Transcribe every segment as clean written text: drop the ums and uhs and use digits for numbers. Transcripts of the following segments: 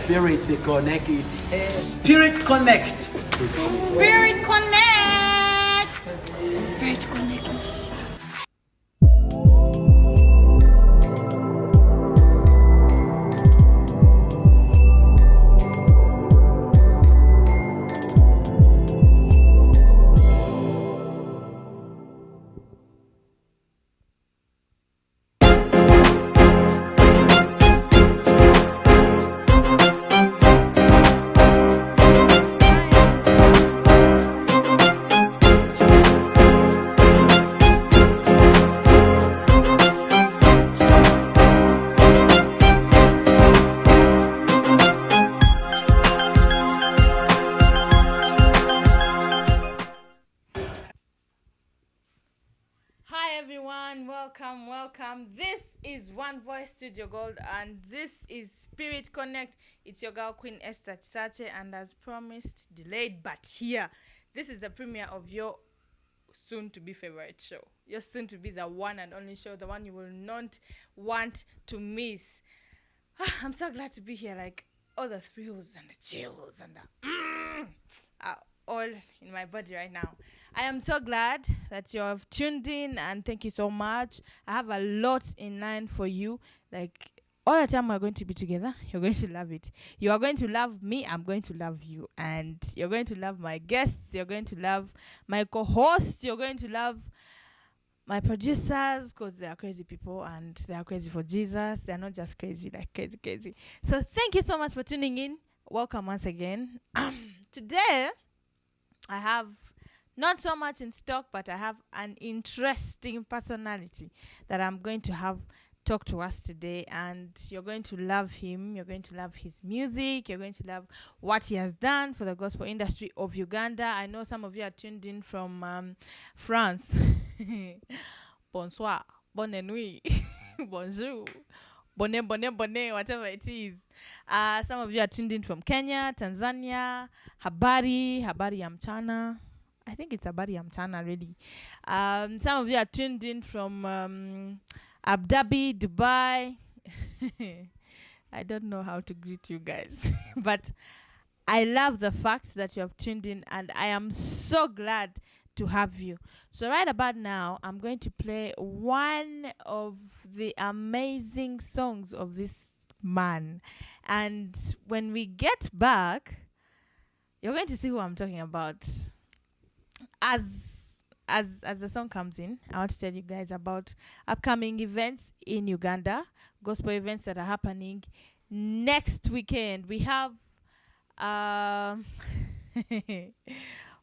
Spirit Connect. Spirit Connect. Spirit Connect. Spirit Connect. Welcome. This is ONEvoice Studio Gold, and this is Spirit Connect. It's your girl Queen Ester, and as promised, delayed but here. This is the premiere of your soon-to-be favorite show. Your soon-to-be the one and only show, the one you will not want to miss. I'm so glad to be here. Like all the thrills and the chills and the are all in my body right now. I am so glad that you have tuned in, and thank you so much. I have a lot in line for you. Like all the time we're going to be together, you're going to love it. You are going to love me, I'm going to love you. And you're going to love my guests, you're going to love my co-hosts, you're going to love my producers, because they are crazy people and they are crazy for Jesus. They're not just crazy, like crazy. So thank you so much for tuning in. Welcome once again. Today, I have not so much in stock, but I have an interesting personality that I'm going to have talk to us today, and you're going to love him. You're going to love his music. You're going to love what he has done for the gospel industry of Uganda. I know some of you are tuned in from France. Bonsoir, bonne nuit, bonjour, bonne, whatever it is. Some of you are tuned in from Kenya, Tanzania, habari ya mchana. I think it's habari ya mchana, really. Some of you are tuned in from Abu Dhabi, Dubai. I don't know how to greet you guys, but I love the fact that you have tuned in, and I am so glad to have you. So right about now, I'm going to play one of the amazing songs of this man, and when we get back, you're going to see who I'm talking about. As the song comes in, I want to tell you guys about upcoming events in Uganda, gospel events that are happening next weekend. We have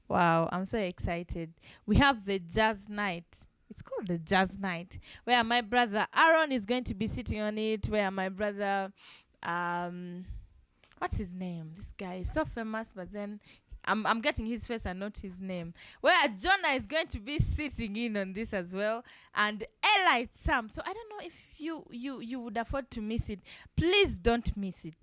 wow, I'm so excited. We have the Jazz Night. It's called the Jazz Night, where my brother Aaron is going to be sitting on it, where my brother what's his name? This guy is so famous, but then I'm getting his face and not his name. Where Jonah is going to be sitting in on this as well, and Eli Sam. So I don't know if you would afford to miss it. Please don't miss it.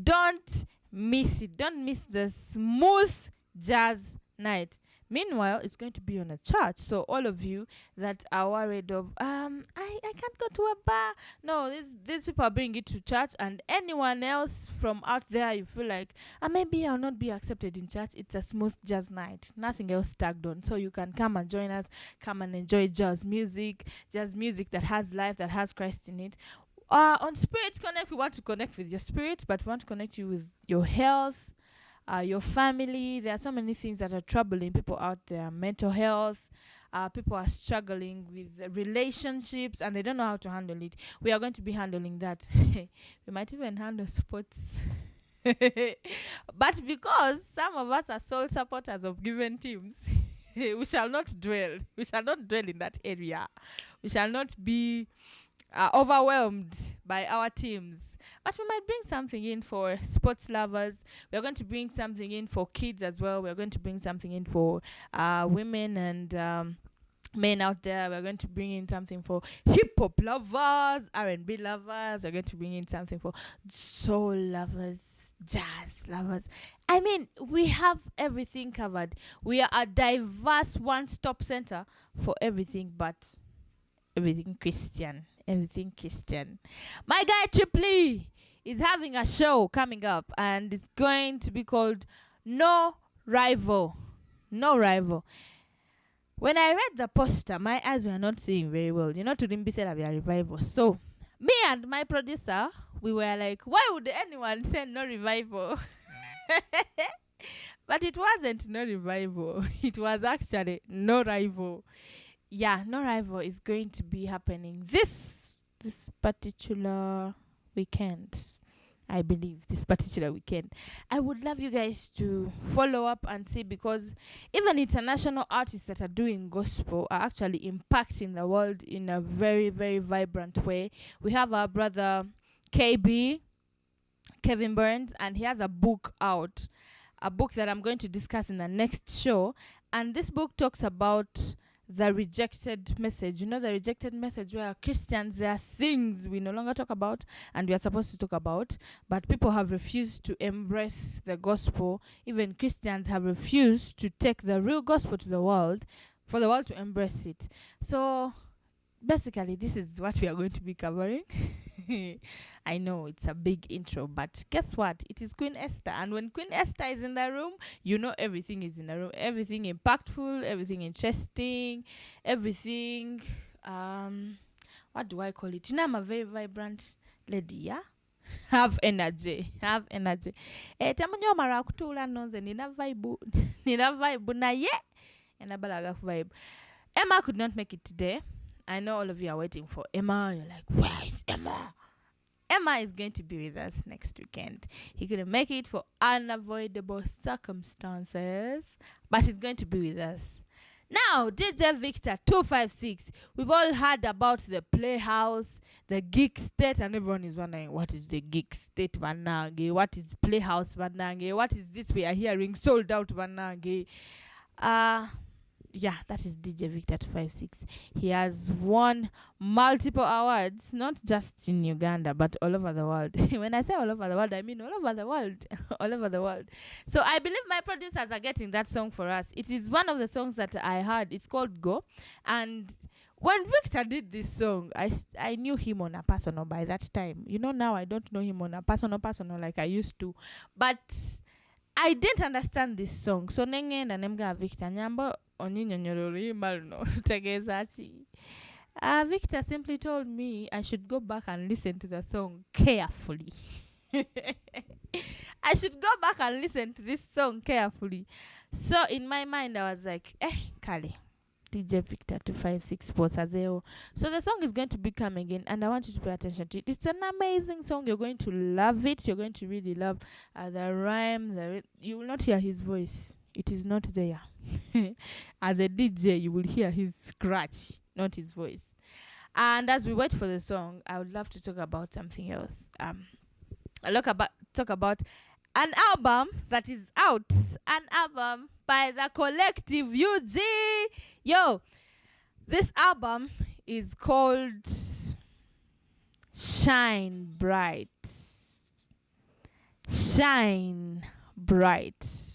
Don't miss it. Don't miss the smooth jazz night. Meanwhile, it's going to be on a church. So all of you that are worried of I can't go to a bar. No, these people are bringing it to church, and anyone else from out there you feel like maybe I'll not be accepted in church. It's a smooth jazz night. Nothing else tagged on. So you can come and join us, come and enjoy jazz music that has life, that has Christ in it. On Spirit Connect, we want to connect with your spirit, but we want to connect you with your health, your family. There are so many things that are troubling people out there. Mental health. People are struggling with relationships and they don't know how to handle it. We are going to be handling that. We might even handle sports. But because some of us are sole supporters of given teams, we shall not dwell. We shall not dwell in that area. We shall not be overwhelmed by our teams. But we might bring something in for sports lovers. We're going to bring something in for kids as well. We're going to bring something in for women and men out there. We're going to bring in something for hip-hop lovers, R&B lovers. We're going to bring in something for soul lovers, jazz lovers. I mean, we have everything covered. We are a diverse one-stop center for everything but everything Christian. Everything Christian. My guy Triple is having a show coming up, and it's going to be called No Rival. No Rival. When I read the poster, my eyes were not seeing very well. Turimbi said we are revival. So, me and my producer, we were like, why would anyone say no revival? But it wasn't no revival. It was actually no rival. Yeah, no rival is going to be happening this particular weekend. I believe this particular weekend. I would love you guys to follow up and see, because even international artists that are doing gospel are actually impacting the world in a very, very vibrant way. We have our brother Kevin Burns, and he has a book out, a book that I'm going to discuss in the next show. And this book talks about the rejected message. The rejected message where Christians, there are things we no longer talk about and we are supposed to talk about, but people have refused to embrace the gospel. Even Christians have refused to take the real gospel to the world, for the world to embrace it. So basically, this is what we are going to be covering. I know it's a big intro, but guess what? It is Queen Ester. And when Queen Ester is in the room, everything is in the room. Everything impactful, everything interesting, everything, what do I call it? I'm a very vibrant lady, yeah? Have energy. Tamanyo mara kutula nonze, nina vibe na ye. And abalaga vibe. Emma could not make it today. I know all of you are waiting for Emma. You're like, where is Emma? Emma is going to be with us next weekend. He couldn't make it for unavoidable circumstances, but he's going to be with us. Now, DJ Victor 256. We've all heard about the Playhouse, the Geek State, and everyone is wondering, what is the Geek State Banange? What is Playhouse Banange? What is this we are hearing? Sold out Banange. Yeah, that is DJ Victor 256. He has won multiple awards, not just in Uganda, but all over the world. When I say all over the world, I mean all over the world. All over the world. So I believe my producers are getting that song for us. It is one of the songs that I heard. It's called Go. And when Victor did this song, I knew him on a personal by that time. Now I don't know him on a personal like I used to. But I didn't understand this song. So nenge na nemga Victor Nyambo oninyonyorori malno tegezachi. Victor simply told me I should go back and listen to the song carefully. I should go back and listen to this song carefully. So in my mind I was like, Kali, DJ Victor 256 Posazeo. So the song is going to be coming in, and I want you to pay attention to it. It's an amazing song. You're going to love it. You're going to really love the rhyme. You will not hear his voice. It is not there. As a DJ, you will hear his scratch, not his voice. And as we wait for the song, I would love to talk about something else. Talk about an album that is out. An album by the collective UG. Yo, this album is called Shine Bright. Shine Bright.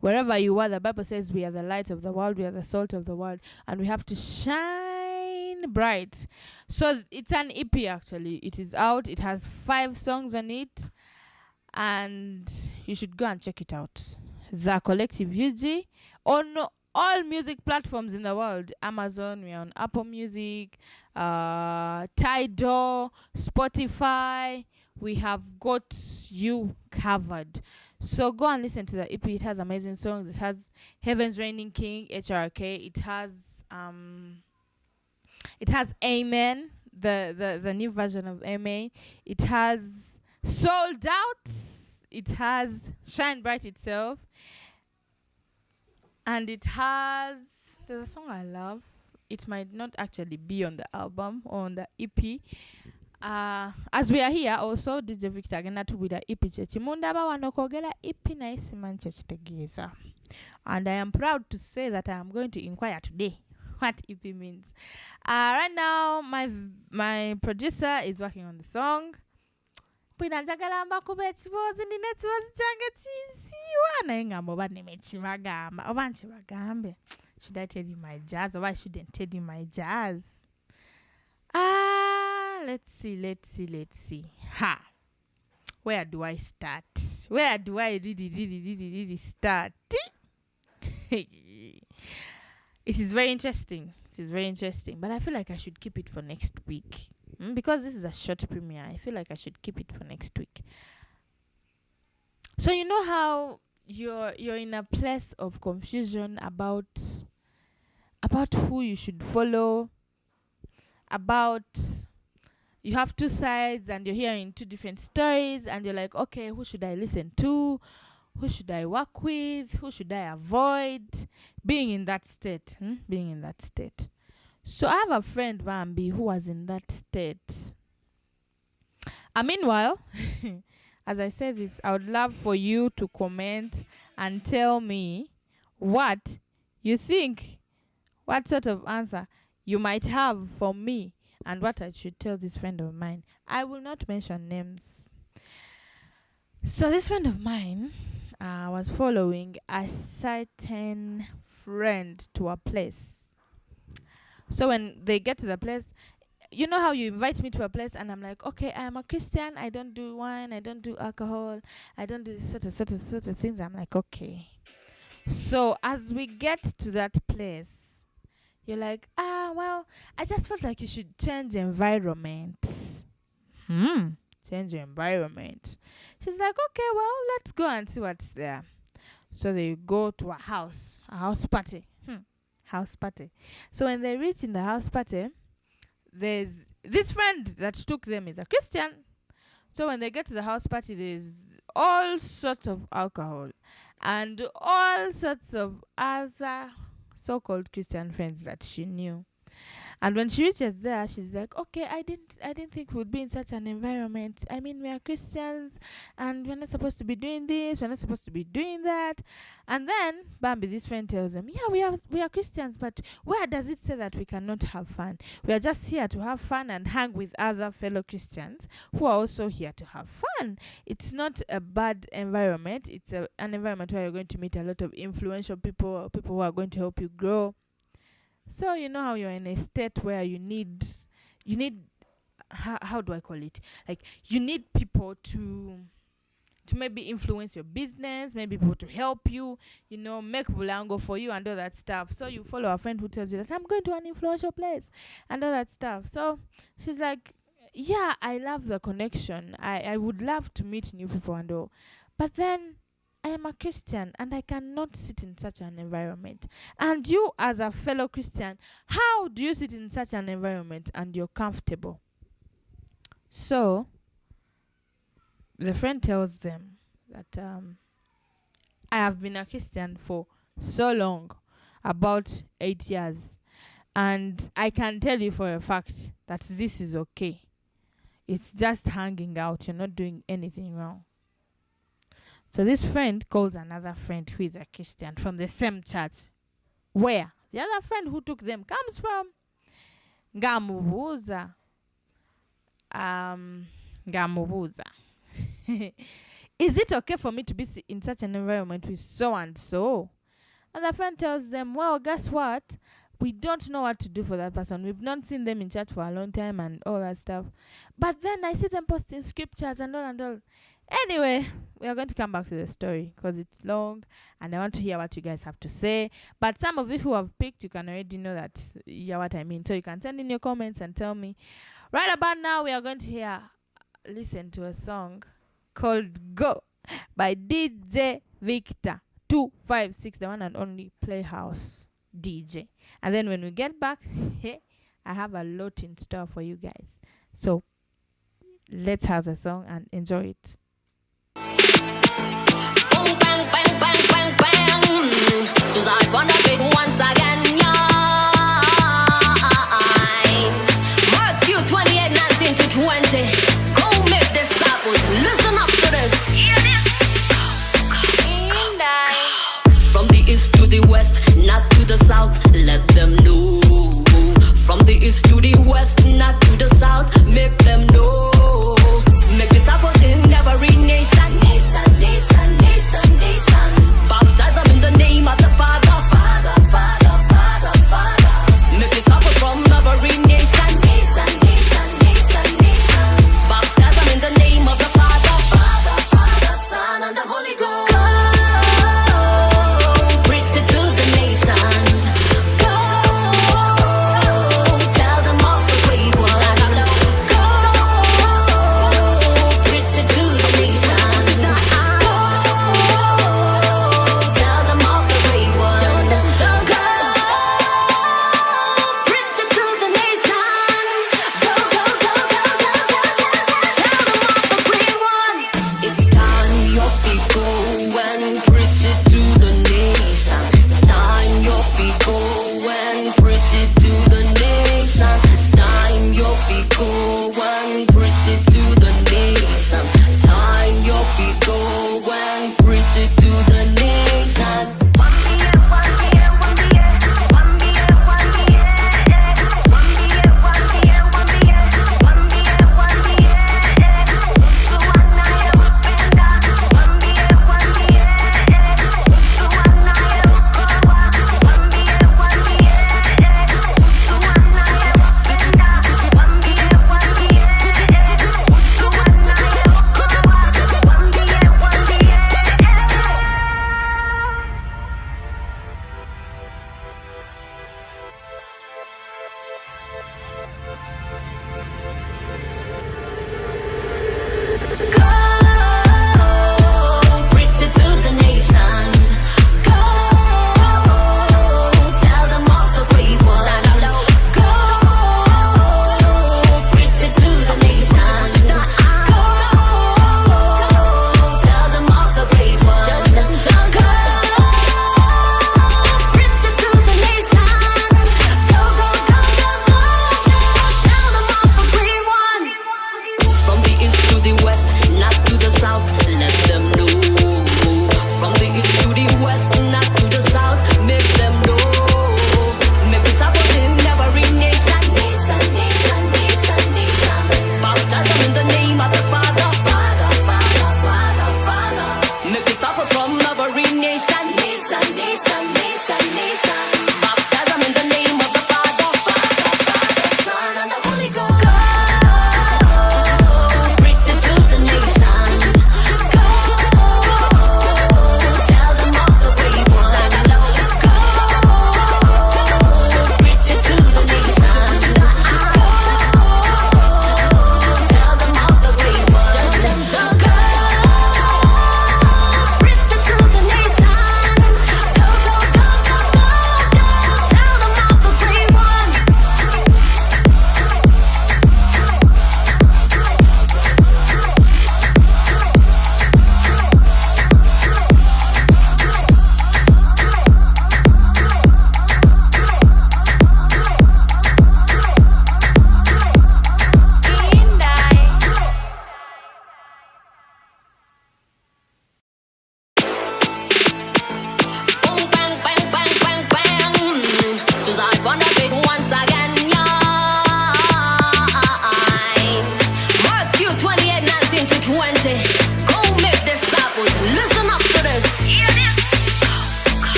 Wherever you are, the Bible says we are the light of the world, we are the salt of the world, and we have to shine bright. So it's an EP actually. It is out. It has 5 songs on it, and you should go and check it out. The Collective UG on all music platforms in the world. Amazon, we are on Apple Music, Tidal, Spotify. We have got you covered. So go and listen to the EP. It has amazing songs. It has Heaven's Reigning King, HRK. It has Amen, the new version of Amen. It has Sold Out. It has Shine Bright itself. And it has, there's a song I love. It might not actually be on the album or on the EP. As we are here also, DJ Victor agenda to with the EP chechi. Mundaba wanokogera EP na isi man chechi tegeza. And I am proud to say that I am going to inquire today what EP means. Right now, my producer is working on the song. Pinanjagala mbakube chibozi ninetibozi change chisi wana ingambo bani mechimagamba obanchi bagambe. Should I tell you my jazz, or why shouldn't tell you my jazz? Let's see. Ha. where do I start? Where do I really start? It is very interesting. It is very interesting. But I feel like I should keep it for next week. Because this is a short premiere, I feel like I should keep it for next week. So you know how you're in a place of confusion about who you should follow, about you have two sides and you're hearing two different stories and you're like, okay, who should I listen to? Who should I work with? Who should I avoid? Being in that state. Being in that state. So I have a friend, Bambi, who was in that state. And meanwhile, as I said this, I would love for you to comment and tell me what you think, what sort of answer you might have for me and what I should tell this friend of mine. I will not mention names. So this friend of mine was following a certain friend to a place. So when they get to the place, you know how you invite me to a place and I'm like, okay, I am a Christian. I don't do wine. I don't do alcohol. I don't do sort of things. I'm like, okay. So as we get to that place, you're like, well, I just felt like you should change environment. Change your environment. She's like, okay, well, let's go and see what's there. So they go to a house party. House party. So when they reach in the house party, there's this friend that took them is a Christian. So when they get to the house party, there's all sorts of alcohol and all sorts of other so-called Christian friends that she knew. And when she reaches there, she's like, okay, I didn't think we'd be in such an environment. I mean, we are Christians and we're not supposed to be doing this, we're not supposed to be doing that. And then Bambi, this friend, tells him, yeah, we are Christians, but where does it say that we cannot have fun? We are just here to have fun and hang with other fellow Christians who are also here to have fun. It's not a bad environment. It's an environment where you're going to meet a lot of influential people who are going to help you grow. So you know how you're in a state where you need how do I call it? Like you need people to maybe influence your business, maybe people to help you, make bulango for you and all that stuff. So you follow a friend who tells you that I'm going to an influential place and all that stuff. So she's like, yeah, I love the connection. I would love to meet new people and all. But then I am a Christian and I cannot sit in such an environment. And you as a fellow Christian, how do you sit in such an environment and you're comfortable? So the friend tells them that I have been a Christian for so long, about 8 years. And I can tell you for a fact that this is okay. It's just hanging out. You're not doing anything wrong. So this friend calls another friend who is a Christian from the same church where the other friend who took them comes from. Ngamubuza. Is it okay for me to be in such an environment with so and so? And the friend tells them, well, guess what? We don't know what to do for that person. We've not seen them in church for a long time and all that stuff. But then I see them posting scriptures and all. Anyway, we are going to come back to the story because it's long and I want to hear what you guys have to say. But some of you who have picked, you can already know that what I mean. So you can send in your comments and tell me. Right about now, we are going to listen to a song called Go by DJ Victor 256, the one and only Playhouse DJ. And then when we get back, I have a lot in store for you guys. So let's have the song and enjoy it. Boom, bang, bang, bang, bang, bang. Suicide on the big once again, Mark you 28, 19 to 20. Go make this apples. Listen up to this. From the east to the west, not to the south. Let them know. From the east to the west, not to the south. Make them know. Make disciples in every nation. Nation. Baptize them in the name of the Father. Make disciples from every nation. Baptize them in the name of the Father.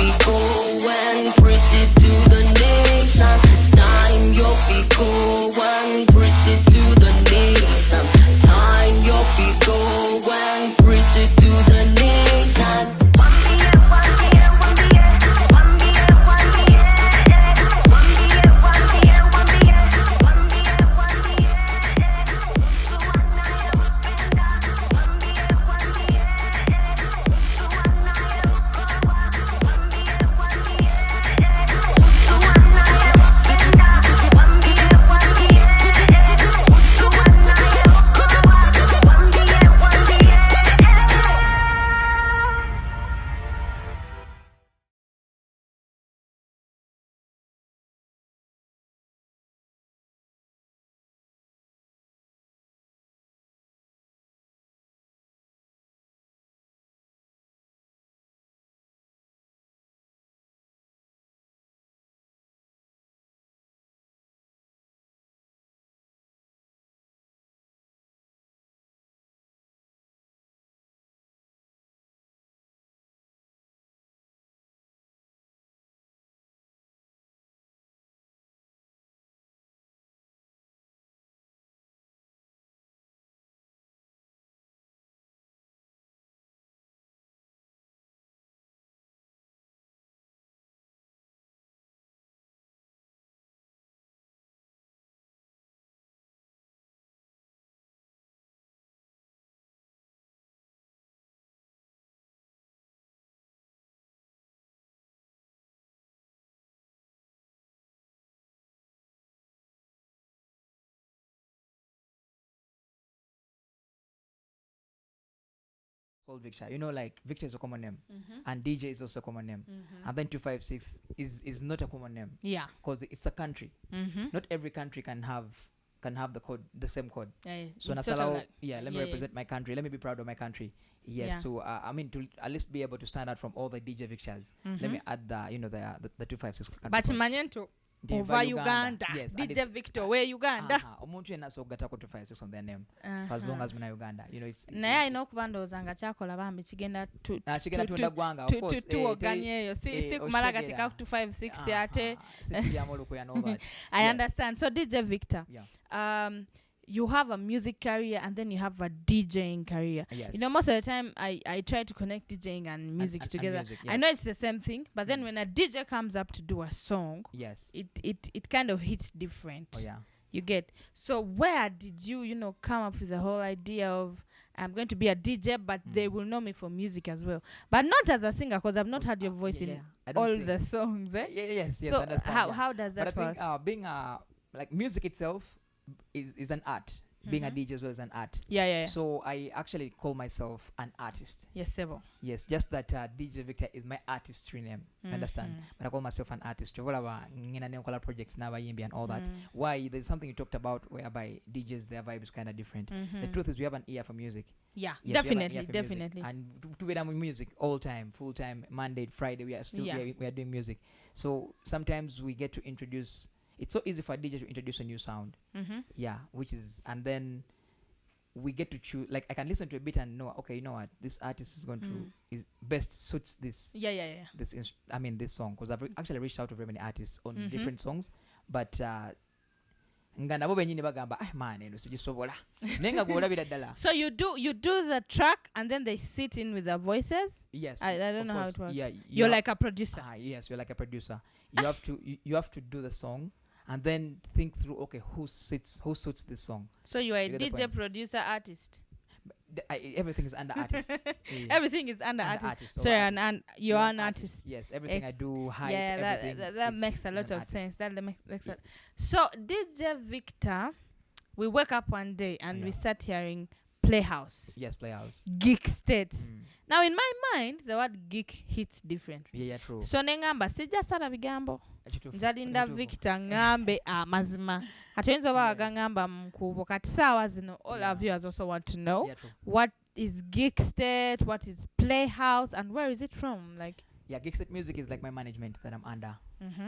feet go and preach it to the nation. Time your feet go and preach it to the nation. Time your feet go and preach it to the nation. Called Victor. You know, like Victor is a common name, and DJ is also a common name, and then 256 is not a common name. Yeah. Because it's a country. Not every country can have the code, the same code. Yeah, So it's sort of like, let me represent my country. Let me be proud of my country. Yes, Yeah. to to at least be able to stand out from all the DJ Victors. Let me add the 256. But Manento over Uganda. Yes, and DJ Victor, where Uganda? Omuntu yenna asogatako 256 on their name. For as long as muna Uganda, it's naye alina okuba ndowooza nga kyakola bambi kigenda kigenda tunda ggwanga, of course, tuwoganye eyo si kumala gateeka ku 256 ate situlyamu olukwe and all that. I understand. So DJ Victor, Yeah. you have a music career and then you have a DJing career. Yes. You know, most of the time I try to connect DJing and music together. music, I yes. know it's the same thing, but then when a DJ comes up to do a song, Yes. it kind of hits different. Oh yeah. You get. So where did you come up with the whole idea of I'm going to be a DJ, but they will know me for music as well, but not as a singer because I've not heard your voice in I don't all sing. the songs. Eh? Yes. So understand, how does But that I work? think being like music itself is an art. Being a DJ as well is an art. Yeah. So I actually call myself an artist. Yes, Sebo. Yes, just that DJ Victor is my artistry name. Understand? But I call myself an artist. Ngina projects n'abayimbi and all that. Why? There's something you talked about whereby DJs, their vibe is kind of different. The truth is we have an ear for music. Yeah, Yes, we have an ear definitely, for definitely. music. And to be done with music all time, full time, Monday, Friday, we are still we are doing music. So sometimes we get to introduce. It's so easy for a DJ to introduce a new sound. Yeah, which is, and then we get to choose. Like I can listen to a bit and know, okay, you know what, this artist is going to is best suits this. Yeah. This this song, because I've actually reached out to very many artists on different songs, but nga nabo benyini bagamba man eno sigisobola nenga gwolabira ddala. So you do the track and then they sit in with their voices. Yes, I don't know course. how it works. Yeah, you're like a producer. Yes, you're like a producer. You have to do the song and then think through, okay, who suits this song. So you are a You get the DJ, point. producer, artist. Everything is under artist. Everything is under artist. So you're an artist. Yes, everything I do, hype, Yeah, that makes a lot of sense. That makes sense. So DJ Victor, we wake up one day and we start hearing Playhouse. Yes, Playhouse. Geek States. Now in my mind, the word geek hits differently. Yeah, true. So nengamba sijja sala bigambo. Ekituufu. Njalinda Victor ngambe amazima. Atuyinza oba agangamba mkubo kati saawa zino all our viewers also want to know what is Geek State, what is Playhouse, and where is it from? Like Geek State Music is like my management that I'm under.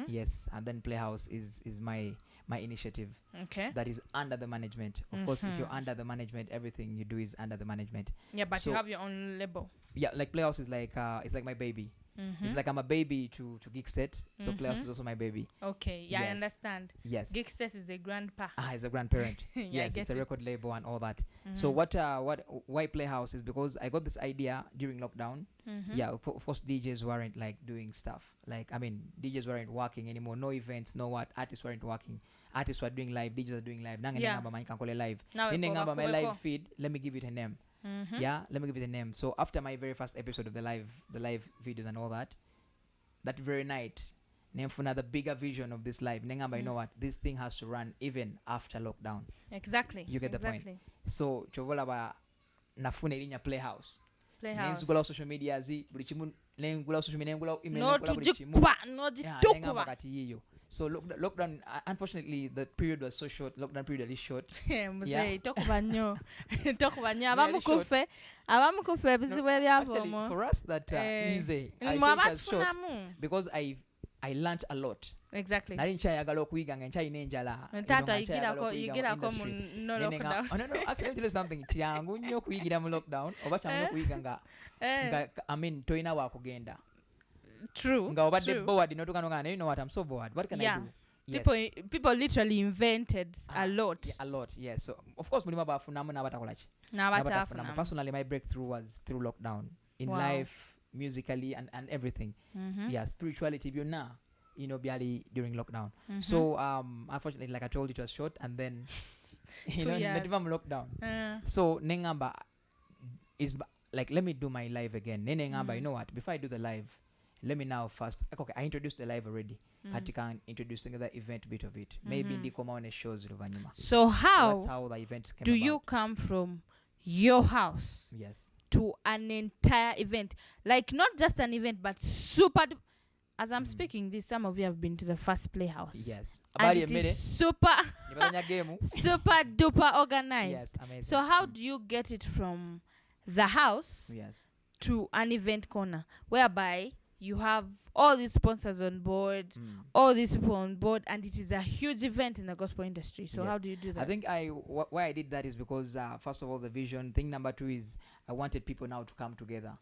Yes, and then Playhouse is my initiative. Okay. That is under the management. Of course, if you're under the management, everything you do is under the management. Yeah, but So- you have your own label. Yeah, like Playhouse is like it's like my baby. It's like I'm a baby to Geekstet, so Playhouse is also my baby. Okay, yeah, I Yes. understand. Yes. Geekstet is a grandpa. He's a grandparent. Yeah, I Yes, get it's a it. record label and all that. So why Playhouse is because I got this idea during lockdown. Yeah, of course DJs weren't like doing stuff. Like I mean, DJs weren't working anymore. No events, no what. Artists weren't working. Artists were doing live. DJs are doing live. Yeah. Live. Now Then we go my back, live feed. Let me give it a name. Yeah, let me give it a name. So after my very first episode of the live videos and all that, that very night, name for another bigger vision of this live. Nengamba, you know what? This thing has to run even after lockdown. Exactly. You get the point. So chovola ba nafuna ilinya Playhouse. Playhouse. Nengula social media zi buli chimu nengula social media nengula email No nengula buli chimu. tujikuba, no Nengamba jitukuba. kati yiyo. So lockdown, unfortunately, the period was so short. Lockdown period is short. Mzee, tokuba nnyo. Tokuba nnyo. Really Abamukufe ebizibu ebyavomo. Actually, for us that easy. I say it Mwaba was short tufunamu. because I learnt a lot. Exactly. Nali nkyayagala okuyiga nga nkyayina enjala. Taata yigirako mu no lockdown. No, actually, tell you something. Kyangu nnyo okuyigira mu lockdown. Oba kyangu nnyo okuyiga nga I mean, toyina wa kugenda. True. Nga obadde bored you know what, I'm so bored. What can I do? Yes. People literally invented a lot. Yeah, a lot, yes. So of course mulimu abafunamu n'abatakola ki. N'abatafunamu. Personally, my breakthrough was through lockdown in life, musically and everything. Yeah, spirituality byonna, byali during lockdown. So unfortunately, like I told you, it was short, and then netiva mu lockdown. So nengamba is like, let me do my live again. Nengamba, you know what? Before I do the live, let me now first. Okay, I introduced the live already. Kati can introducing the event bit of it. Maybe ndikoma on shows luvanyuma. So that's how the event came do about. you come from your house Yes. to an entire event? Like not just an event, but super. As I'm speaking this, some of you have been to the first Playhouse. Yes. And it is super duper organized. Yes, amazing. So how do you get it from the house to an event corner, whereby you have all these sponsors on board, all these people on board, and it is a huge event in the gospel industry. So how do you do that? I think why I did that is because first of all, the vision. Thing number two is I wanted people now to come together.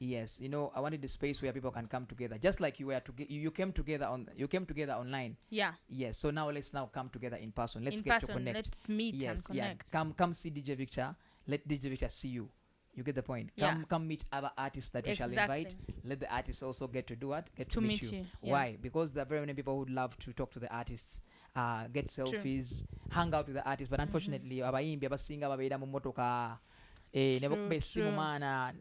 Yes, I wanted a space where people can come together, just like you were you came together online. Yeah. Yes. So now let's come together in person. Let's get to connect. Let's meet and connect. Yeah. Come see DJ Victor. Let DJ Victor see you. You get the point. Come meet other artists that we shall invite. Let the artists also get to do what? Get to meet you. Yeah. Why? Because there are very many people who would love to talk to the artists, get selfies, hang out with the artists. But unfortunately, abayimbi abasinga babeera mu motoka. Never besimu maana,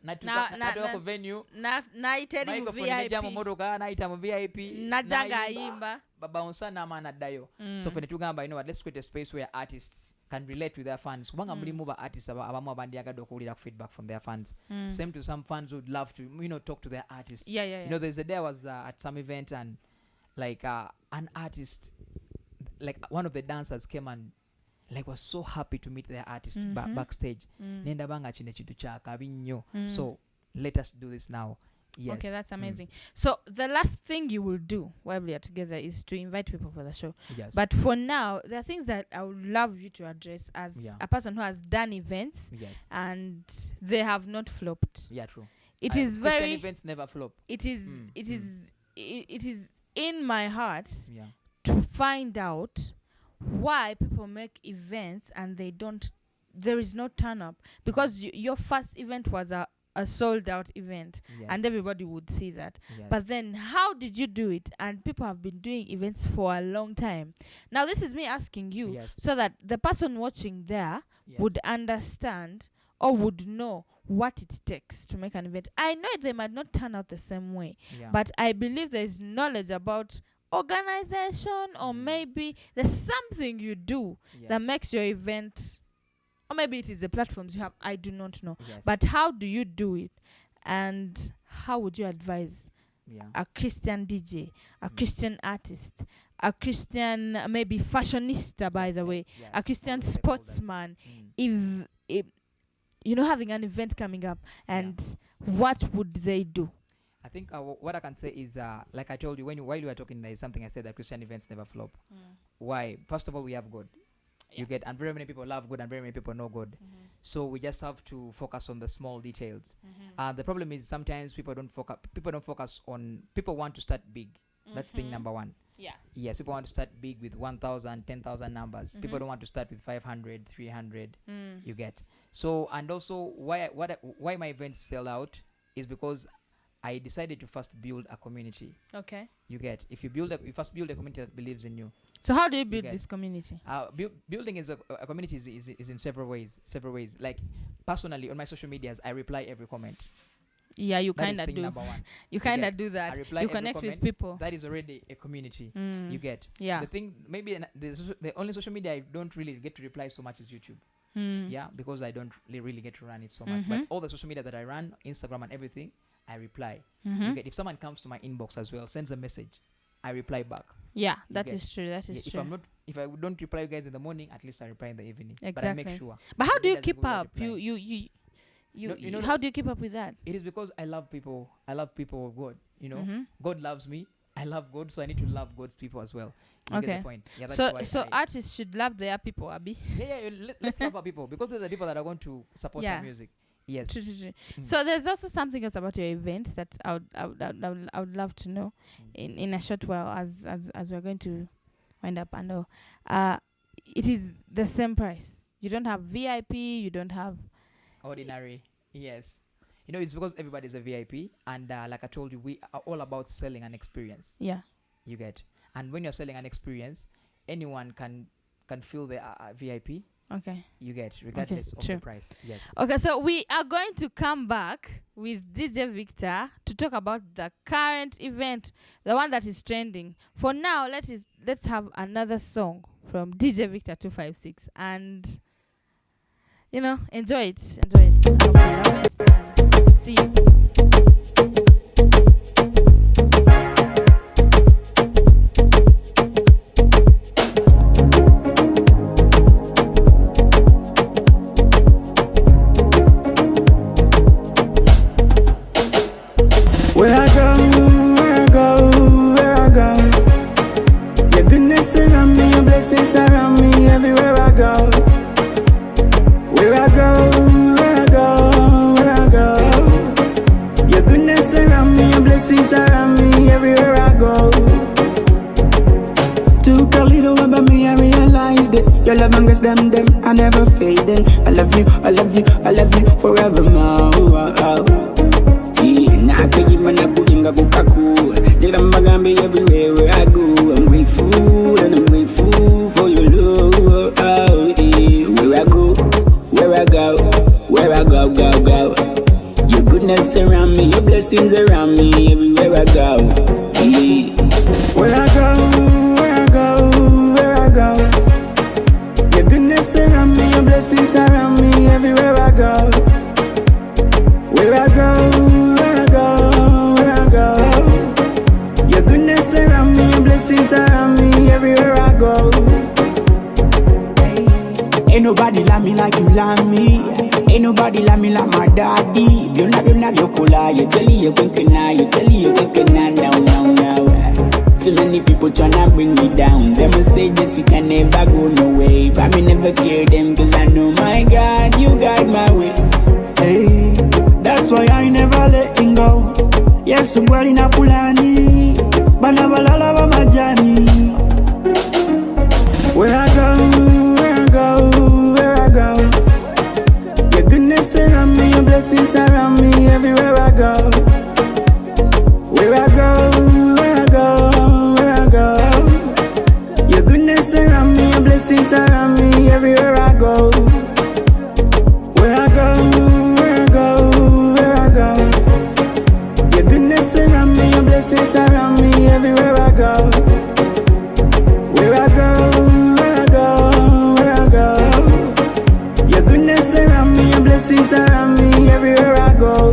natuka ku venue. Naiteri mu VIP. Mu motoka, naita mu VIP. Najanga ayimba. Babounce na maana addayo. So for netugamba, you know what? Let's create a space where artists can relate with their fans. Kubanga mulimu ba artists abamu abandiyagadde okuwulira feedback from their fans. Same to some fans would love to talk to their artists. Yeah. There's a day I was at some event and like an artist, like one of the dancers came and like was so happy to meet their artist backstage. Nenda banga chine chitu cha kabi nnyo. So let us do this now. Yes. Okay, that's amazing. So the last thing you will do while we are together is to invite people for the show. Yes. But for now, there are things that I would love you to address as a person who has done events and they have not flopped. Yeah, true. It is very Christian events never flop. It is in my heart to find out why people make events and there is no turn up, because your first event was a sold out event and everybody would see that. But then how did you do it? And people have been doing events for a long time. Now this is me asking you so that the person watching there would understand or would know what it takes to make an event. I know they might not turn out the same way, but I believe there is knowledge about organization, or maybe there's something you do that makes your event, or maybe it is the platforms you have. I do not know. But how do you do it? And how would you advise a Christian DJ, a Christian artist, a Christian maybe fashionista, by the way, a Christian sportsman, if having an event coming up, and what would they do? I think what I can say is, like I told you while you were talking, there is something I said that Christian events never flop. Why? First of all, we have God. You get, and very many people love good and very many people know good. So we just have to focus on the small details. The problem is sometimes people don't focus on, people want to start big. That's thing number one. Yes, people want to start big with 1,000, 10,000 numbers. People don't want to start with 500, 300. You get. So, and also why my events sell out is because I decided to first build a community. Okay. You get. If you first build a community that believes in you. So how do you build this community? Building is a community is in several ways. Like personally on my social medias, I reply every comment. Yeah, you kind of do. Number one. You kind of do that. You connect with people. That is already a community. You get. Yeah. The thing, maybe the only social media I don't really get to reply so much is YouTube. Yeah, because I don't really get to run it so much. But all the social media that I run, Instagram and everything, I reply. You get. If someone comes to my inbox as well, sends a message, I reply back. Yeah, that is true. That is true. If I don't reply you guys in the morning, at least I reply in the evening. Exactly. But I make sure. But how do you keep up? You know, how do you keep up with that? It is because I love people. I love people of God. You know, God loves me. I love God, so I need to love God's people as well. You get the point. Yeah, that's so artists should love their people, Abi. Yeah, let's love our people because they're the people that are going to support our music. Yes. True. So there's also something else about your event that I would love to know in a short while as we're going to wind up. And it is the same price. You don't have VIP. You don't have ordinary. Yes. You know, it's because everybody's a VIP, and like I told you, we are all about selling an experience. Yeah. You get. And when you're selling an experience, anyone can feel the VIP. Okay. You get, regardless of the price. Yes. Okay, so we are going to come back with DJ Victor to talk about the current event, the one that is trending. For now, let's have another song from DJ Victor 256 and enjoy it. Love it. See you. Where I go, your goodness around me, your blessings around me, everywhere I go. Where I go, your goodness around me, your blessings around me, everywhere I go. Took a little while about me, I realized it. Your love and grace, them, I never fading. I love you forevermore. Everywhere where I go, I'm grateful and I'm grateful for your love. Where I go. Your goodness around me, your blessings around me, everywhere I go. Where I go. Your goodness around me, your blessings around me, everywhere I go. Where I go. Your goodness around me, your blessings around me, everywhere I go. Ain't nobody love me like you love me. Ain't nobody love me like my daddy. You love your cola, you tell you winking now, now. Too many people tryna bring me down. Them will say that you can never go no way, but me never care them, cause I know my God, you guide my way. Hey, that's why I never letting go. Yes, somebody na pulani, banabalala wa majani. Where I go. Your goodness around me, your blessings around me, everywhere I go. Where I go. Your goodness around me, your blessings around me, everywhere I go. Where I go. Your goodness around me, your blessings around me, everywhere I go. Where I go. Your goodness around me, your blessings around me, everywhere I go.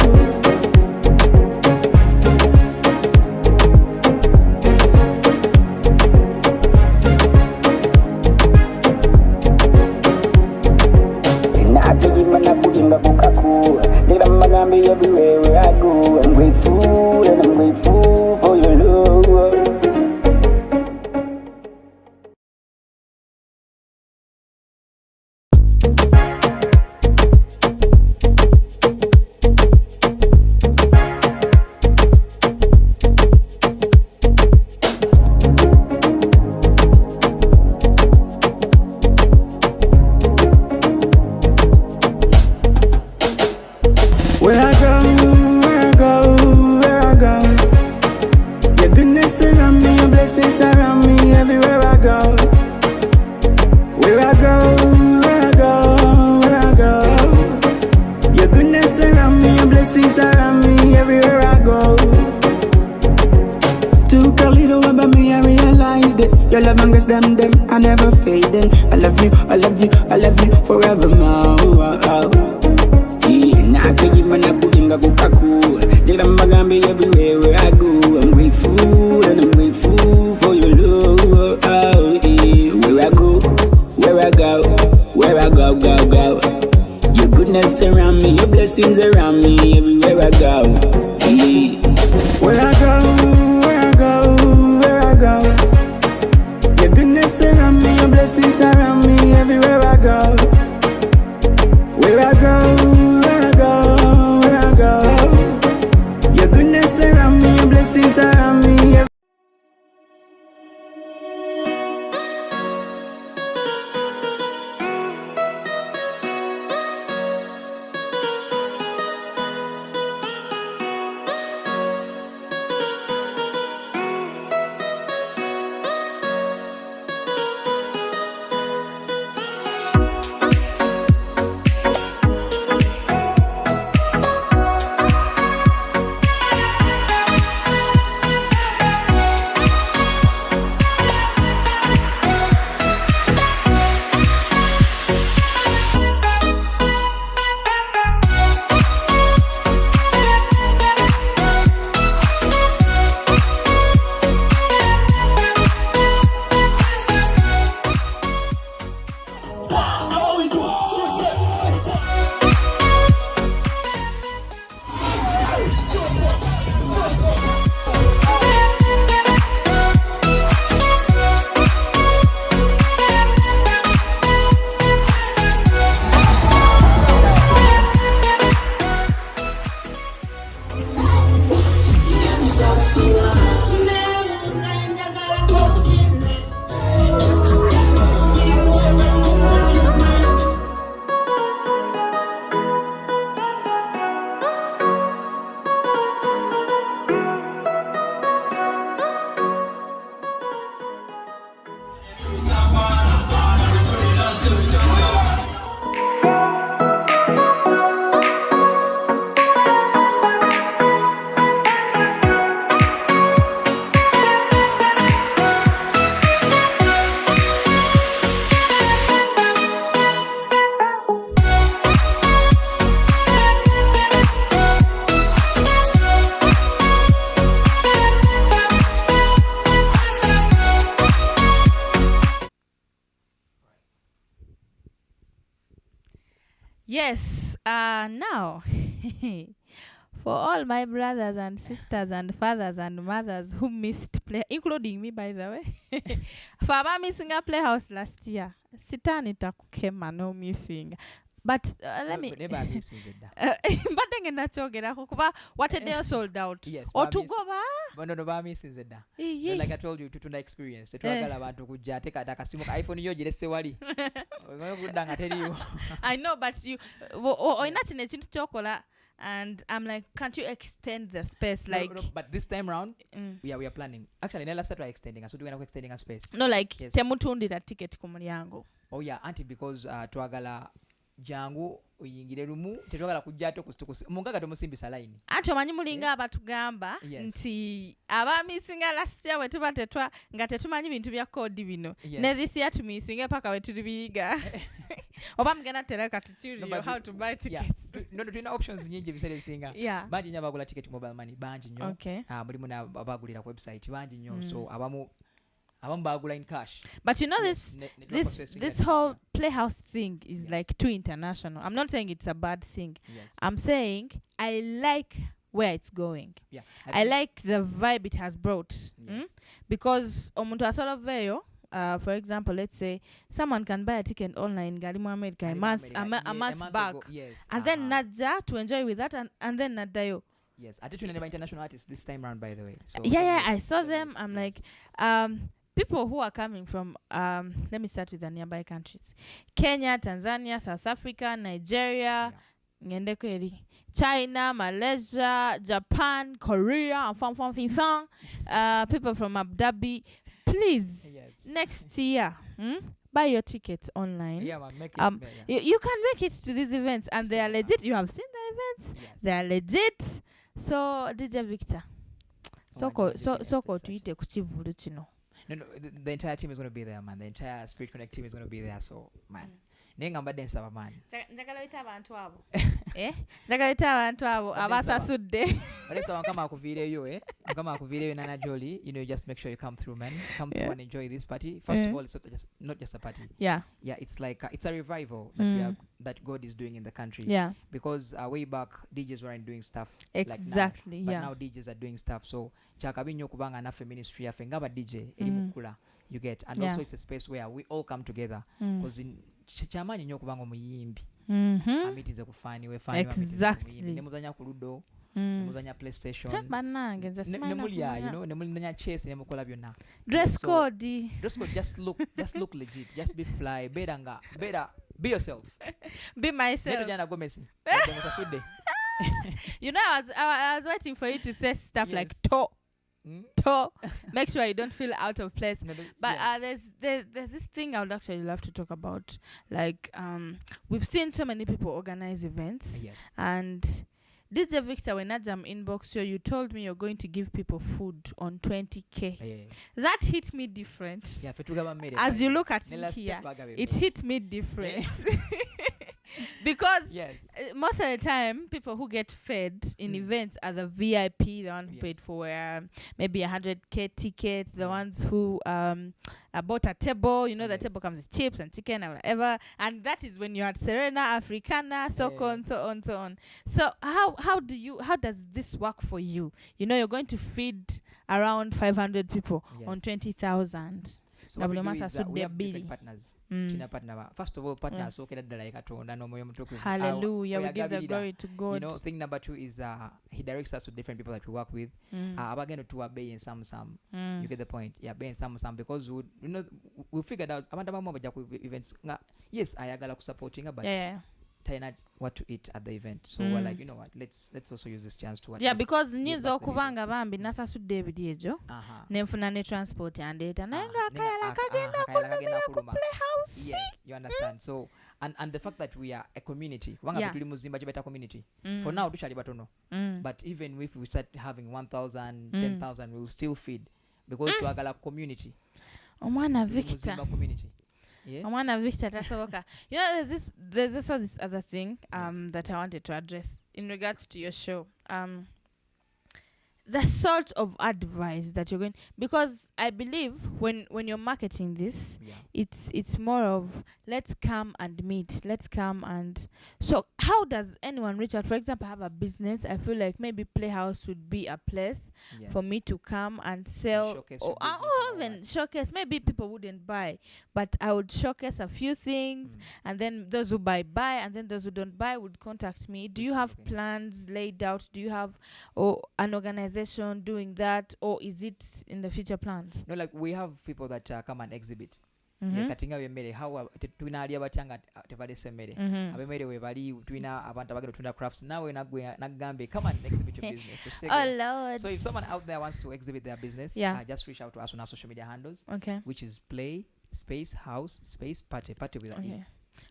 Everywhere where I go, I'm grateful and I'm grateful for your love. blessings surround me everywhere I go. Where I go, where I go, where I go. Your goodness around me, your blessings around me everywhere I go. Took a little while but me, I realized it. Your love and grace, them, I never fading. I love you, I love you, I love you forevermore. Nah, I give man a kuinga kukaku. Jada magambi everywhere where I go. I'm grateful and I'm grateful for your love. Where I go, where I go, where I go, go, go. Your goodness around me, your blessings around me everywhere I go. Where I go, where I go, where I go. Your goodness around me, your blessings around me everywhere I go. Where I go, where I go, where I go. Your goodness around me, your blessings around me. Yes, now, for all my brothers and sisters and fathers and mothers who missed play, including me, by the way, for our missing a playhouse last year, Sitani takukema no missing. But let me. But then that's okay. What a day sold out. Yes. Or to go back. But no, ba missing zeda. Like I told you, to the experience. To agala abantu kujja take a iPhone yo jire se wali. I know, but you. Or not in a chin chocolate. And I'm like, can't you extend the space? Like, no, but this time round, we are planning. Actually, Nella started extending. So do we are extending a space? No, like, yes. Temutundi that ticket kumulyango. Oh yeah, auntie, because twagala jangu uyingire rumu tetwagala kujjato kustukusi mungaga tomusimbisa line anti omanyi mulinga abatugamba nti abamisinga last year wetuba tetwa nga tetumanyi bintu bya code bino ne this year tumisinga paka wetubiyiga oba mugenda tereka tuturio how to buy tickets no tulina options nyingi bisale bisinga banji nya bagula ticket mobile money banji nyo mulimu na bagulira ku website banji nyo so abamu in cash. But you know this whole playhouse thing is like too international. I'm not saying it's a bad thing. Yes. I'm saying I like where it's going. Yeah. I like the vibe it has brought. Because omuntu asola veyo, for example, let's say someone can buy a ticket online Galimu America a month back. Yes. And then Nadja to enjoy with that and then Nadayo. Yes. I did remember international artists this time around, by the way. So I saw them. I'm like people who are coming from, let me start with the nearby countries. Kenya, Tanzania, South Africa, Nigeria, China, Malaysia, Japan, Korea, people from Abu Dhabi, please, Yes. next year, buy your tickets online. Yeah, man, make it. You can make it to these events, and they are legit. You have seen the events; Yes. they are legit. So, DJ Victor, soko tuite kuchivulu chino. No, the entire team is going to be there, man. The entire Spirit Connect team is going to be there. So, man, nenga dance aba man. Njagala ita abantu abo. Njagala ita abantu abo abasasudde. But if someone come akuvireyo Nana Jolie, you just make sure you come through, man. Come through and enjoy this party. First of all, it's not just a party. Yeah, it's like it's a revival that that God is doing in the country. Yeah, because way back DJs weren't doing stuff exactly. Like now, but now DJs are doing stuff. So chakabinyo kubanga nafe ministry yafe ngaba DJ elimukula, you get, and also it's a space where we all come together because in chamanyi nyo kubanga omuyimbi amitize kufani we fani exactly nemuzanya kuludo nemuzanya PlayStation banange nze simanyi nemulya nemulya chess nemukola byonna. Dress code just look legit, just be fly, better be yourself. Be myself. Jana Gomez you know, I was waiting for you to say stuff like to make sure you don't feel out of place. But there's this thing I would actually love to talk about. Like we've seen so many people organize events, and DJ Victor, when Ajam inbox you told me you're going to give people food on 20K. That hit me different. As you look at me here, it hit me different. Because most of the time, people who get fed in events are the VIP, the one who paid for maybe 100K ticket, the ones who bought a table. You know, the table comes with chips and chicken and whatever. And that is when you're at Serena, Africana, so on, so on, so on. So how does this work for you? You know, you're going to feed around 500 people on 20,000. So what we do is we have different partners. First of all, partners. Hallelujah, we give the glory to God. You know, thing number 2 is he directs us to different people that we work with. We're going to obey in some. You get the point? Yeah, obey in some because we figured out events. Yes, I agala supporting, but what to eat at the event. So we're like, you know what, let's also use this chance to because nyizo kubanga bambi nasasudde ebidiejo nenfuna ne transport yandeeta naye ngaakayala kagenda ku playhouse. Yes, you understand. So and the fact that we are a community, tuli muzimba chibeta community, for now tushali batono, but even if we start having 1,000 10,000 we will still feed because tuagala community. Omwana Victor community. You know, there's also this other thing that I wanted to address in regards to your show. The sort of advice that you're going, because I believe when you're marketing this, it's more of let's come and meet, let's come and. So how does anyone reach out? For example, I have a business. I feel like maybe Playhouse would be a place for me to come and sell, or even showcase. Maybe people wouldn't buy, but I would showcase a few things, and then those who buy, and then those who don't buy would contact me. Do you have plans laid out? Do you have an organization doing that, or is it in the future plans? No, like we have people that come and exhibit. Katinga wemere how tunali abatanga tebale semere abemere we bali twina abantu abagero tunda crafts nawe nagambe come and exhibit your business. Oh Lord. So if someone out there wants to exhibit their business, just reach out to us on our social media handles, which is Play Space House Space Party with an E.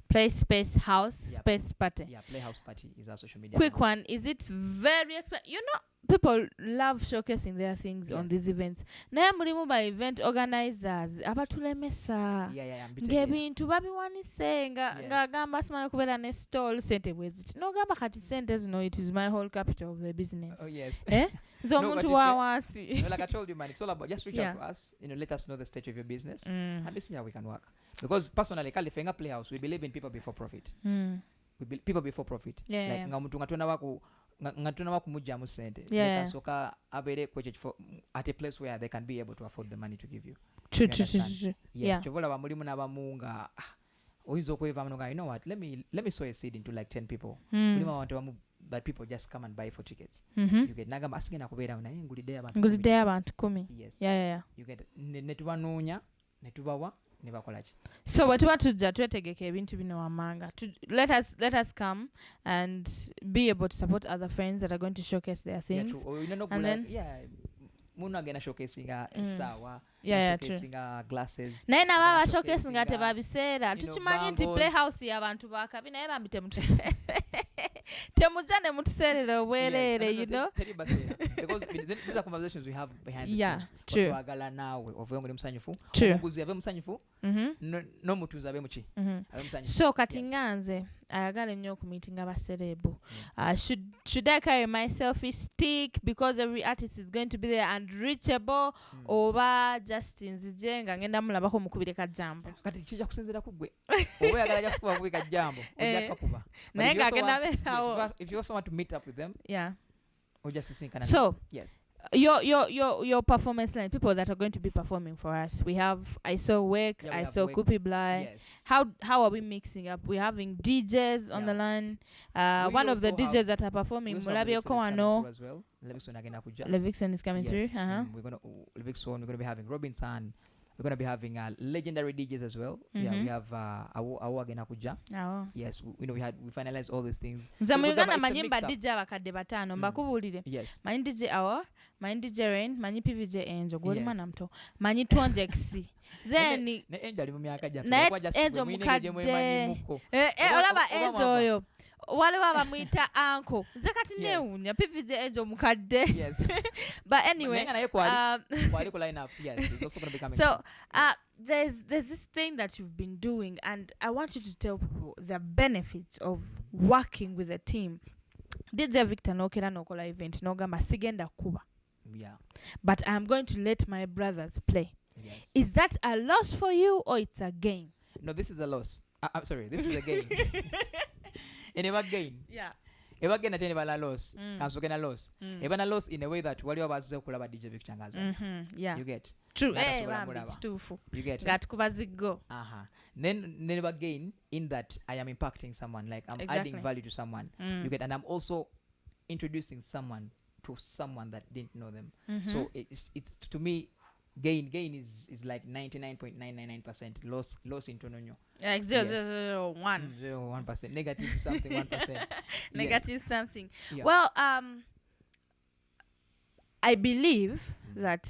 Play Space House Space Party. Yeah, Playhouse Party is our social media. Quick one, is it very expensive? You know, people love showcasing their things on these events. Naye mulimu ba event organizers abatulemesa ng'ebintu babiwanise ng'agamba simanyi kubeera ne stall sente bweziti n'ogamba kati sente zino it is my whole capital of the business. Nze omuntu wa wansi. Like I told you, man, it's all about just reach out to us, let us know the state of your business and let's see how we can work. Because personally, Kalifenga Playhouse, we believe in people before profit. We people before profit. Like ngamuntu ngatuna wakumujja mu sente. Soka abere for at a place where they can be able to afford the money to give you. True. Yes, chovola bamulimu nabamunga. Oyinza okweva mnonga, you know what, let me sow a seed into like 10 people. Mulimu abantu that people just come and buy for tickets. You get nagamba asigena kubeera naye ngulidde abantu 10. Yes. You get netubanoonya netubawa nebakolaki. So what tujja twetegeka ebintu bino wamanga. Let us come and be able to support other friends that are going to showcase their things. And then muna agenda showcasing sawa glasses naye nabo abashowcase nga tebabiseera tukimanyi nti playhouse y'abantu bakabi naye bambi temujja ne mutuseerera obwereere you know because these are conversations we have behind the Yeah, scenes true. twagala naawe ovuye ngoli musanyufu True. omuguzi abe musanyufu n'omutunzi abe muki abe musanyufu so kati nganze ayagala ennyo okumiitinga abaserebu should I carry my selfie stick because every artist is going to be there and reachable oba just nzije nga ngenda mulabako mukubire kajambo kati kijja kusinzira ku ggwe oba oyagala ajja kukuba kubi kajambo ojja kakuba naye ng'agenda beerawo if you also want to meet up with them yeah ojja sisinkana so yes your performance line, people that are going to be performing for us. We have I Saw Work, Yeah, we I have Saw Work. Kupi Bly. yes How are we mixing up? We're having DJs on Yeah. the line. We One of the also DJs have- that are we performing, also have Mulabio Levikson is coming Koano. through as well. Levikson agenda kujja Levikson is coming yes. through. We're gonna Levikson, we're gonna be having Robinson, we're gonna be having legendary DJs as well. Yeah, we have Awo agenda kujja. Oh. Yes, we finalized all these things. Nze So mu we're Uganda gonna- manyi it's a mba mix-up. DJ abakadde bataano mbakubuulire. Yes. Manyi DJ Awa, manyi DJ Rain, manyi PVJ Angel, gwoli Yes. mwana muto. Manyi Tonjex. Then ne Angel ali mu myaka gyaffe, naye lwakuba just Angel mwe mwine gye mwemanyi mukadde. mukko. Olaba oba Angel mwava. oyo. Waliwo abamuyita anko. Nze kati Yes. neewuunya PVJ Angel mukadde. Yes. But anyway, Naye nga naye kwali ku line up. Yes, it's also going to be coming. so there's this thing that you've been doing, and I want you to tell people the benefits of working with a team. DJ Victor nokera nokola event nogamba sigenda kuba, Yeah. but I'm going to let my brothers play. Yes. Is that a loss for you or it's a gain? No, this is a loss. I'm sorry, this is a gain. Eba gain. Yeah. Eba gain ate nebala loss. Kansoke na loss. Eba na loss in a way that waliwo bazize okulaba DJ Victor ngaza. Yeah. You get. True. Natasobola Bambi mulaba. kituufu. You get. Nga tukubaziggo. Then eba gain in that I am impacting someone, like I'm Exactly. adding value to someone. You get, and I'm also introducing someone to someone that didn't know them. So it's to me, gain is like 99.999%. Loss into nonyo. Like 0.001. 0.1%. Negative something 1%. Negative something. Yeah. Well, I believe that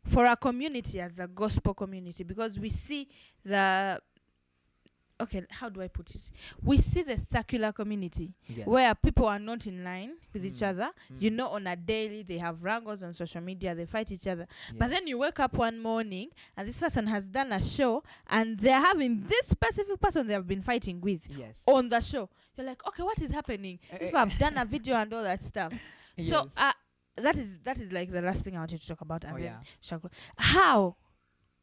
for a community as a gospel community, because we see how do I put it? We see the secular community Yes. where people are not in line with each other. You know, on a daily, they have wrangles on social media, they fight each other. But then you wake up one morning and this person has done a show and they're having this specific person they have been fighting with Yes. on the show. You're like, okay, what is happening? People have done a video and all that stuff. So that is like the last thing I wanted to talk about. And then Shaklo, how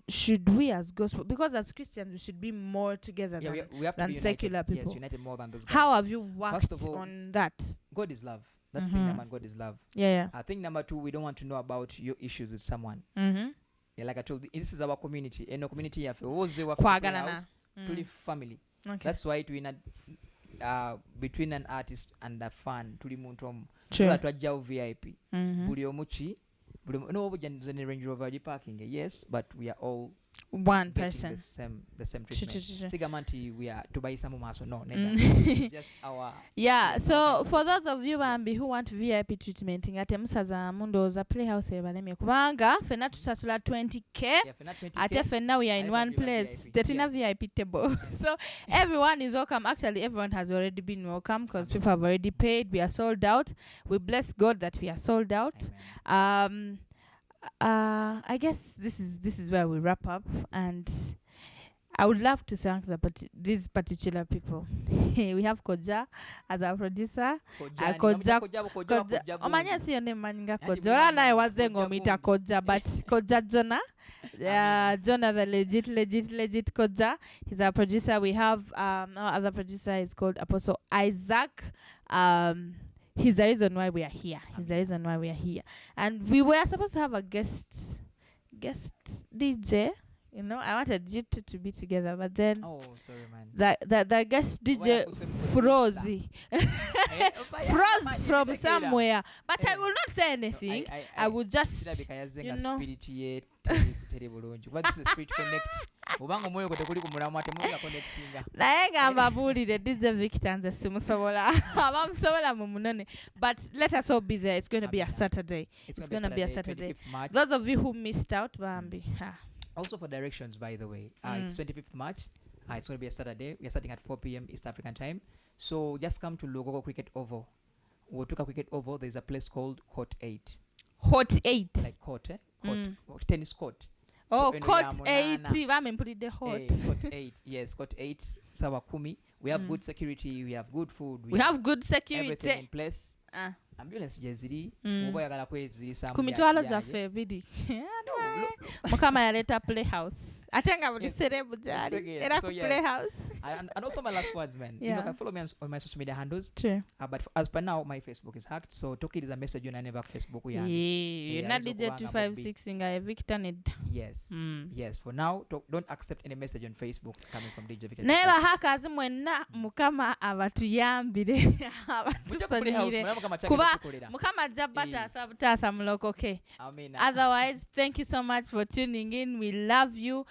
should we as gospel, because as Christians we should be more together we have to than be united. secular people. Yes, united more than those guys. How have you worked First of all, on that? God is love. That's thing number one. God is love. Yeah. I think number two, we don't want to know about your issues with someone. Mm-hmm. Yeah, like I told you, this is our community. And no community yafe oze wa Kwagalana. tuli family. Okay. That's why between an artist and a fan tuli muntu omu. True. Twajjawo VIP. Buli omuchi no obujja Range Rover parking. Yes, but we are all one getting person. the same treatment. Sigama nti we are tubayisa mu maaso. No, never. It's just our So for those of you bambi who want VIP treatment ngate musaza mundoza Playhouse ebalemye kubanga fena tusasula 20k. Ate fena we are in one place. Tetina VIP table. So everyone is welcome. Actually, everyone has already been welcome because people have already paid. We are sold out. We bless God that we are sold out. Amen. I guess this is where we wrap up, and I would love to thank these particular people. We have Koja as our producer. Koja omanya siyo ne manyinga Koja. Ora naye wazengo mita Koja, but Koja Jonah. Jonah the legit Koja. He's our producer. We have our other producer is called Apostle Isaac. He's the reason why we are here. And we were supposed to have a guest DJ. You know, I wanted you two to be together, but then sorry, man. the guest DJ froze from somewhere. But I will not say anything. I will just, What is the Spirit Connect? Ubanga omwoyo gwe tekuli ku mulamwa temuwulira connectinga. Naye ngamba buulire DJ Victor nze simusobola. Abamusobola mu munone. But let us all be there. It's going to be a Saturday. It's going to be a Saturday. Those of you who missed out, Bambi. Also for directions, by the way, it's 25th March. It's going to be a Saturday. We are starting at 4 p.m. East African time. So just come to Logogo Cricket Oval. Wotuka Cricket Oval, there's a place called Court 8. Court 8? Like court, tennis court. Oh, so Court 8. Put it the hot. Court 8. Yes, Court 8. Sawa Kumi. We have good security. We have good food. We have good security. Everything in place. Ambulance jeziri oba yagala kwezirisa ku mitwalo zaffe ebiri mukama yaleta playhouse ate nga buli serebu gyali era ku playhouse. And also my last words, man. You can follow me on my social media handles. True. But as per now, my Facebook is hacked. So Toki is a message on never Facebook. You're not DJ 256 nga Victor need. Yes. Yes. For now, don't accept any message on Facebook coming from DJ Victor. Never hackers mwenna mukama abatuyambire abatusonire kuba mukama jabata sabutasa mulokoke. Otherwise, thank you so much for tuning in. We love you.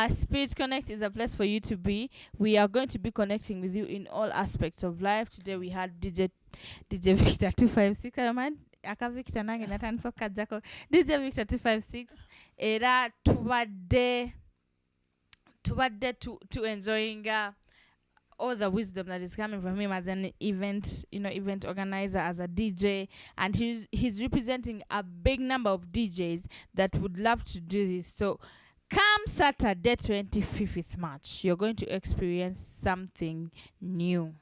Spirit Connect is a place for you to be. We are going to be connecting with you in all aspects of life. Today we had DJ Victor 256. Aka Victor nange natansoka jako DJ Victor 256 era tubadde to enjoying all the wisdom that is coming from him as an event organizer, as a DJ, and he's representing a big number of DJs that would love to do this. So come Saturday 25th March, you're going to experience something new.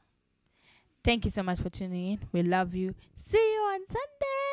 Thank you so much for tuning in. We love you. See you on Sunday.